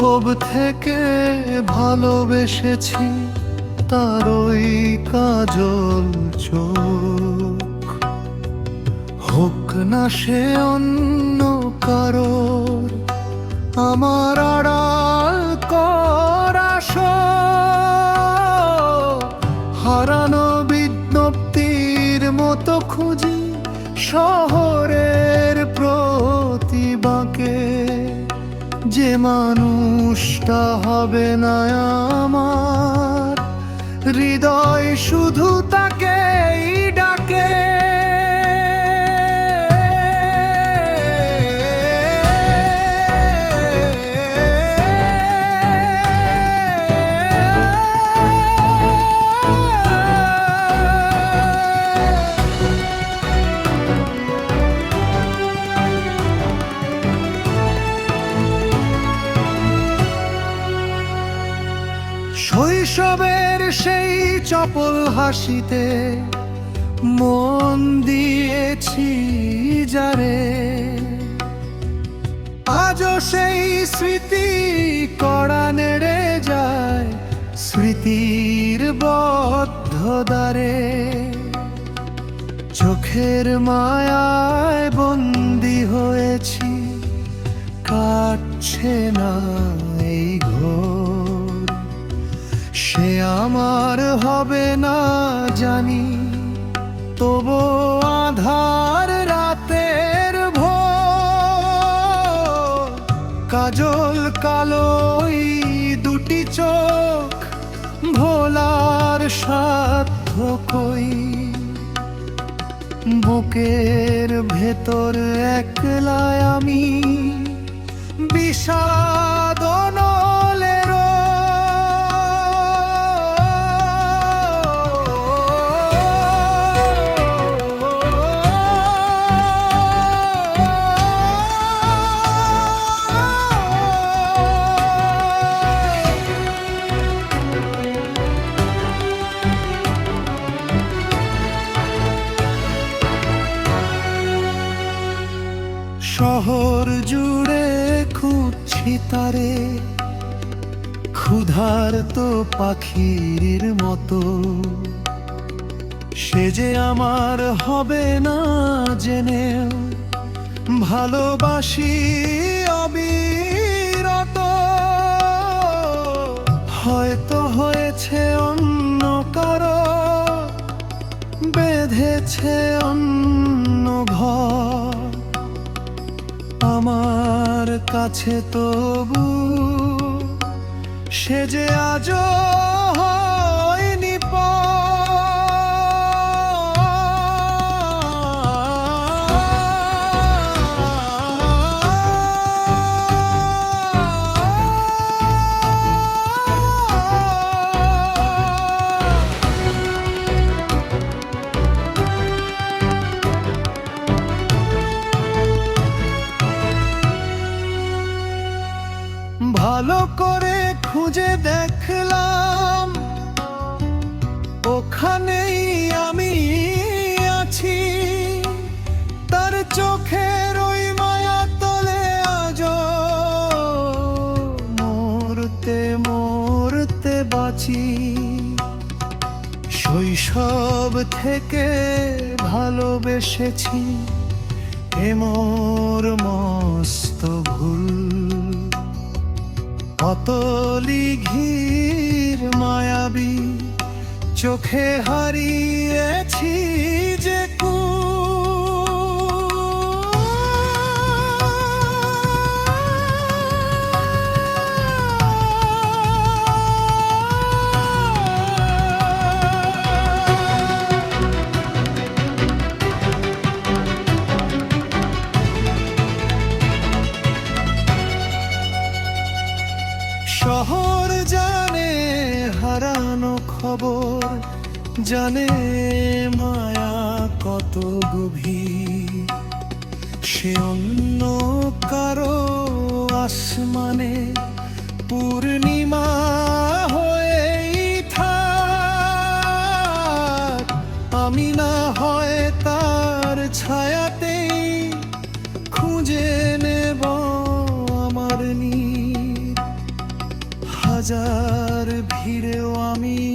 শৈশব থেকে ভালোবেসেছি তার ওই কাজল চোখ, হোক না সে অন্য কারোর আমার আড়াল করা শোক। হারানো বিজ্ঞপ্তির মতো খুঁজি শহরের প্রতি বাঁকে, যে মানুষটা হবে না আমার, হৃদয় শুধু তাকেই ডাকে। শৈশবের সেই চপল হাসিতে মন দিয়েছি যারে, আজও সেই স্মৃতি কড়া নেড়ে যায় স্মৃতির বদ্ধ দ্বারে। চোখের মায়ায় বন্দি হয়েছি, কাটছে না এই ঘোর। সে আমার হবে না জানি, তবু আধার রাতের ভোর। কাজল কালোই দুটি চোখ, ভোলার সাধ্য কই। বুকের ভেতর একলা আমি, বিষাদ নলের। শহর জুড়ে খুঁজছি তারে, ক্ষুধার্ত পাখির মতো। সে যে আমার হবে না জেনেও ভালোবাসি অবিরত। হয়তো হয়েছে অন্য কারো, বেঁধেছে অন্য ঘর। আমার কাছে তবু সে যে আজও হয়নি ভালো করে খুঁজে দেখলাম, ওখানেই আমি আছি। তার চোখের ওই মায়া তলে আজও মরতে মরতে বাঁচি। শৈশব থেকে ভালোবেসেছি, এ মোর মস্ত ভুল। অতলি ঘির মায়াবী চোখে হারিয়েছি যে শহর জানে হারানো খবর, জানে মায়া কত গভীর। সে অন্য কারো আসমানে পূর্ণিমা হয়েই থাক। আমি না হয় তার ছায়াতেই খুঁজে নেব আমার নীড়। হাজার ভিড়েও আমি